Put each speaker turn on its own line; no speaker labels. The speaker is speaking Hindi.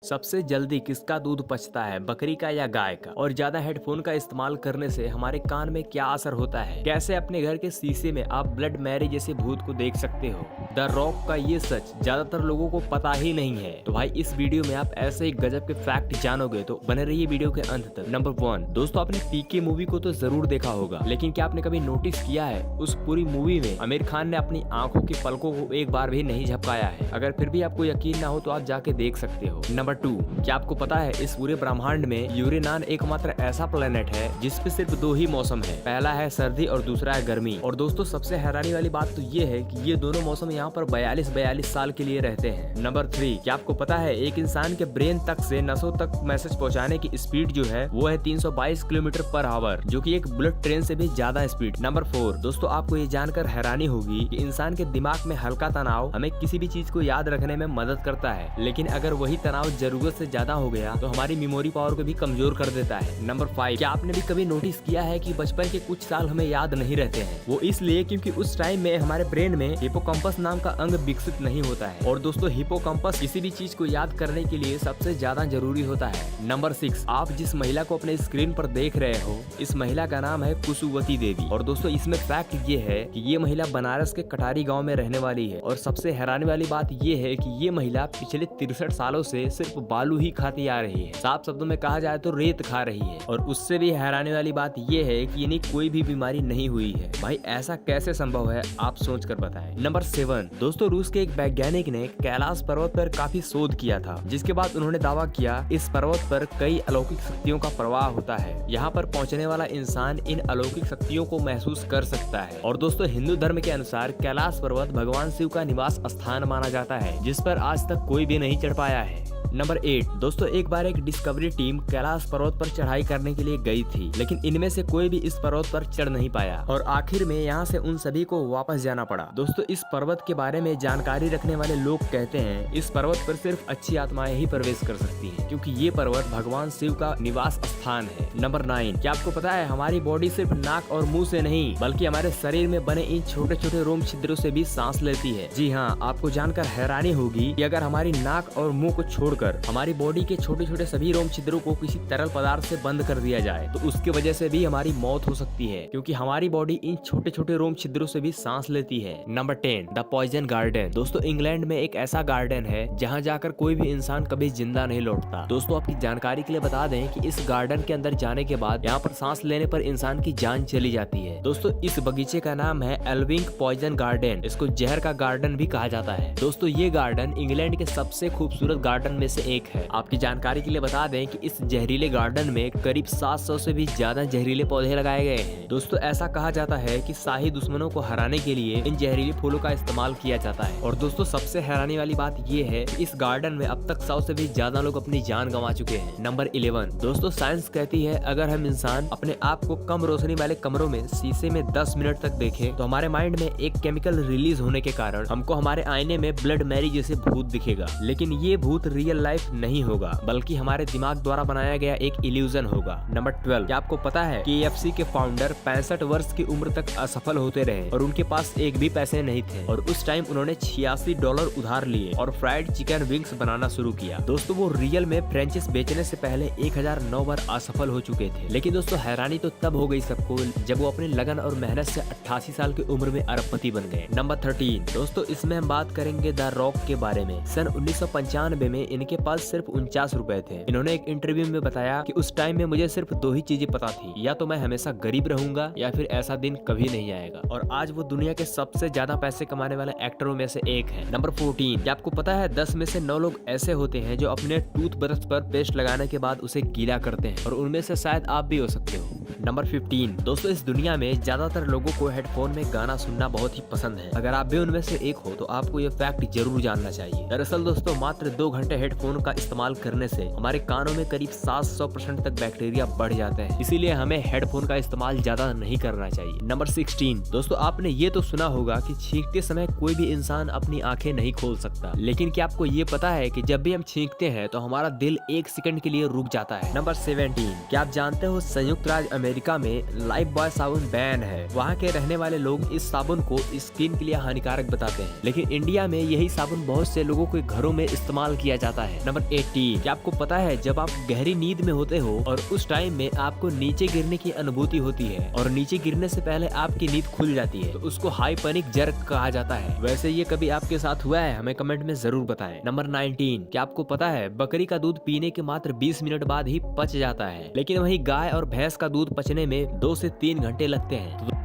सबसे जल्दी किसका दूध पचता है, बकरी का या गाय का? और ज्यादा हेडफोन का इस्तेमाल करने से हमारे कान में क्या असर होता है? कैसे अपने घर के शीशे में आप ब्लड मैरी जैसे भूत को देख सकते हो? द रॉक का ये सच ज्यादातर लोगों को पता ही नहीं है। तो भाई इस वीडियो में आप ऐसे ही गजब के फैक्ट जानोगे, तो बने रहिए वीडियो के अंत तक। नंबर 1, दोस्तों आपने पीके मूवी को तो जरूर देखा होगा, लेकिन क्या आपने कभी नोटिस किया है उस पूरी मूवी में आमिर खान ने अपनी आंखों की पलकों को एक बार भी नहीं झपकाया है? अगर फिर भी आपको यकीन ना हो तो आप जाके देख सकते हो। नंबर 2, क्या आपको पता है इस पूरे ब्रह्मांड में यूरेनान एकमात्र ऐसा प्लेनेट है जिसपे सिर्फ 2 ही मौसम है, पहला है सर्दी और दूसरा है गर्मी। और दोस्तों सबसे हैरानी वाली बात तो ये है कि ये दोनों मौसम यहाँ पर 42 साल के लिए रहते हैं। नंबर 3, क्या आपको पता है एक इंसान के ब्रेन तक से नसों तक मैसेज पहुँचाने की स्पीड जो है वो है 322 किलोमीटर पर आवर, जो की एक बुलेट ट्रेन से भी ज्यादा स्पीड। नंबर 4, दोस्तों आपको ये जानकर हैरानी होगी कि इंसान के दिमाग में हल्का तनाव हमें किसी भी चीज को याद रखने में मदद करता है, लेकिन अगर वही तनाव जरूरत से ज्यादा हो गया तो हमारी मेमोरी पावर को भी कमजोर कर देता है। नंबर 5, क्या आपने भी कभी नोटिस किया है कि बचपन के कुछ साल हमें याद नहीं रहते हैं? वो इसलिए क्योंकि उस टाइम में हमारे ब्रेन में हिपोकैम्पस नाम का अंग विकसित नहीं होता है। और दोस्तों हिपोकैम्पस किसी भी चीज को याद करने के लिए सबसे ज्यादा जरूरी होता है। नंबर 6, आप जिस महिला को अपने स्क्रीन पर देख रहे हो, इस महिला का नाम है कुसुवती देवी। और दोस्तों इसमें फैक्ट ये है कि ये महिला बनारस के कटारी गाँव में रहने वाली है। और सबसे हैरानी वाली बात ये है कि ये महिला पिछले 63 सालों से सिर्फ बालू ही खाती आ रही है। साफ शब्दों में कहा जाए तो रेत खा रही है। और उससे भी हैरानी वाली बात ये है कि इन्हें कोई भी बीमारी नहीं हुई है। भाई ऐसा कैसे संभव है, आप सोच कर बताएं। नंबर 7, दोस्तों रूस के एक वैज्ञानिक ने कैलाश पर्वत पर काफी शोध किया था, जिसके बाद उन्होंने दावा किया इस पर्वत पर कई अलौकिक शक्तियों का प्रवाह होता है। यहाँ पर पहुँचने वाला इंसान इन अलौकिक शक्तियों को महसूस कर सकता है। और दोस्तों हिंदू धर्म के अनुसार कैलाश पर्वत भगवान शिव का निवास स्थान माना जाता है, जिस पर आज तक कोई भी नहीं चढ़ पाया है। नंबर 8, दोस्तों एक बार एक डिस्कवरी टीम कैलाश पर्वत पर चढ़ाई करने के लिए गई थी, लेकिन इनमें से कोई भी इस पर्वत पर चढ़ नहीं पाया और आखिर में यहाँ से उन सभी को वापस जाना पड़ा। दोस्तों इस पर्वत के बारे में जानकारी रखने वाले लोग कहते हैं इस पर्वत पर सिर्फ अच्छी आत्माएं ही प्रवेश कर सकती हैं, क्योंकि ये पर्वत भगवान शिव का निवास स्थान है। नंबर 9, क्या आपको पता है हमारी बॉडी सिर्फ नाक और मुंह से नहीं बल्कि हमारे शरीर में बने इन छोटे छोटे रोम छिद्रों से भी सांस लेती है? जी हाँ, आपको जानकर हैरानी होगी कि अगर हमारी नाक और मुंह को छोड़कर हमारी बॉडी के छोटे छोटे सभी रोम छिद्रों को किसी तरल पदार्थ से बंद कर दिया जाए तो उसकी वजह से भी हमारी मौत हो सकती है, क्योंकि हमारी बॉडी इन छोटे छोटे रोम छिद्रों से भी सांस लेती है। Number 10, the poison garden. दोस्तों इंग्लैंड में एक ऐसा गार्डन है जहाँ जाकर कोई भी इंसान कभी जिंदा नहीं लौटता। दोस्तों आपकी जानकारी के लिए बता दें कि इस गार्डन के अंदर जाने के बाद यहाँ पर सांस लेने पर इंसान की जान चली जाती है। दोस्तों इस बगीचे का नाम है एल्विंग पॉइजन गार्डन। इसको जहर का गार्डन भी कहा जाता है। दोस्तों ये गार्डन इंग्लैंड के सबसे खूबसूरत गार्डन में से एक है। आपकी जानकारी के लिए बता दें कि इस जहरीले गार्डन में करीब 700 से भी ज्यादा जहरीले पौधे लगाए गए हैं। दोस्तों ऐसा कहा जाता है कि शाही दुश्मनों को हराने के लिए इन जहरीले फूलों का इस्तेमाल किया जाता है। और दोस्तों सबसे हैरानी वाली बात ये है कि इस गार्डन में अब तक 100 से भी ज्यादा लोग अपनी जान गंवा चुके हैं। नंबर 11, दोस्तों साइंस कहती है अगर हम इंसान अपने आप को कम रोशनी वाले कमरों में शीशे में 10 मिनट तक देखें तो हमारे माइंड में एक केमिकल रिलीज होने के कारण हमको हमारे आईने में ब्लड मैरी जैसे भूत दिखेगा। लेकिन ये भूत रियल लाइफ नहीं होगा, बल्कि हमारे दिमाग द्वारा बनाया गया एक इल्यूजन होगा। नंबर 12, क्या आपको पता है कि KFC के फाउंडर 65 वर्ष की उम्र तक असफल होते रहे और उनके पास एक भी पैसे नहीं थे, और उस टाइम उन्होंने $86 उधार लिए और फ्राइड चिकन विंग्स बनाना शुरू किया। दोस्तों वो रियल में फ्रेंचाइज बेचने से पहले 1009 बार असफल हो चुके थे। लेकिन दोस्तों हैरानी तो तब हो गई सबको जब वो अपनी लगन और मेहनत से 88 साल की उम्र में अरबपति बन गए। नंबर 13, दोस्तों इसमें हम बात करेंगे द रॉक के बारे में। सन 1995 में इनके पास सिर्फ 49 रुपए थे। इन्होंने एक इंटरव्यू में बताया कि उस टाइम में मुझे सिर्फ 2 ही चीजें पता थी, या तो मैं हमेशा गरीब रहूंगा या फिर ऐसा दिन कभी नहीं आएगा। और आज वो दुनिया के सबसे ज्यादा पैसे कमाने वाले एक्टरों में से एक है। नंबर 14, क्या आपको पता है 10 में से 9 लोग ऐसे होते हैं जो अपने टूथब्रश पर पेस्ट लगाने के बाद उसे गीला करते हैं, और उनमें से शायद आप भी हो सकते हो। नंबर 15, दोस्तों इस दुनिया में ज्यादातर लोगों को हेडफोन में गाना सुनना बहुत ही पसंद है। अगर आप भी उनमें से एक हो तो आपको ये फैक्ट जरूर जानना चाहिए। दरअसल दोस्तों मात्र 2 घंटे हेडफोन का इस्तेमाल करने से हमारे कानों में करीब 700% तक बैक्टीरिया बढ़ जाते हैं, इसीलिए हमें हेडफोन का इस्तेमाल ज्यादा नहीं करना चाहिए। नंबर 16, दोस्तों आपने ये तो सुना होगा कि छींकते समय कोई भी इंसान अपनी आंखें नहीं खोल सकता, लेकिन क्या आपको ये पता है कि जब भी हम छींकते हैं तो हमारा दिल 1 सेकंड के लिए रुक जाता है। नंबर 17, क्या आप जानते हो संयुक्त राज्य अमेरिका में लाइफ बॉय साबुन बैन है। वहाँ के रहने वाले लोग इस साबुन को स्किन के लिए हानिकारक बताते हैं, लेकिन इंडिया में यही साबुन बहुत से लोगों के घरों में इस्तेमाल किया जाता है। नंबर 18, क्या आपको पता है जब आप गहरी नींद में होते हो और उस टाइम में आपको नीचे गिरने की अनुभूति होती है और नीचे गिरने से पहले आपकी नींद खुल जाती है, तो उसको हाइपनिक जर्क कहा जाता है। वैसे ये कभी आपके साथ हुआ है? हमें कमेंट में जरूर बताएं। नंबर 19, क्या आपको पता है बकरी का दूध पीने के मात्र 20 मिनट बाद ही पच जाता है, लेकिन वहीं गाय और भैंस का दूध पचने में 2 से 3 घंटे लगते हैं।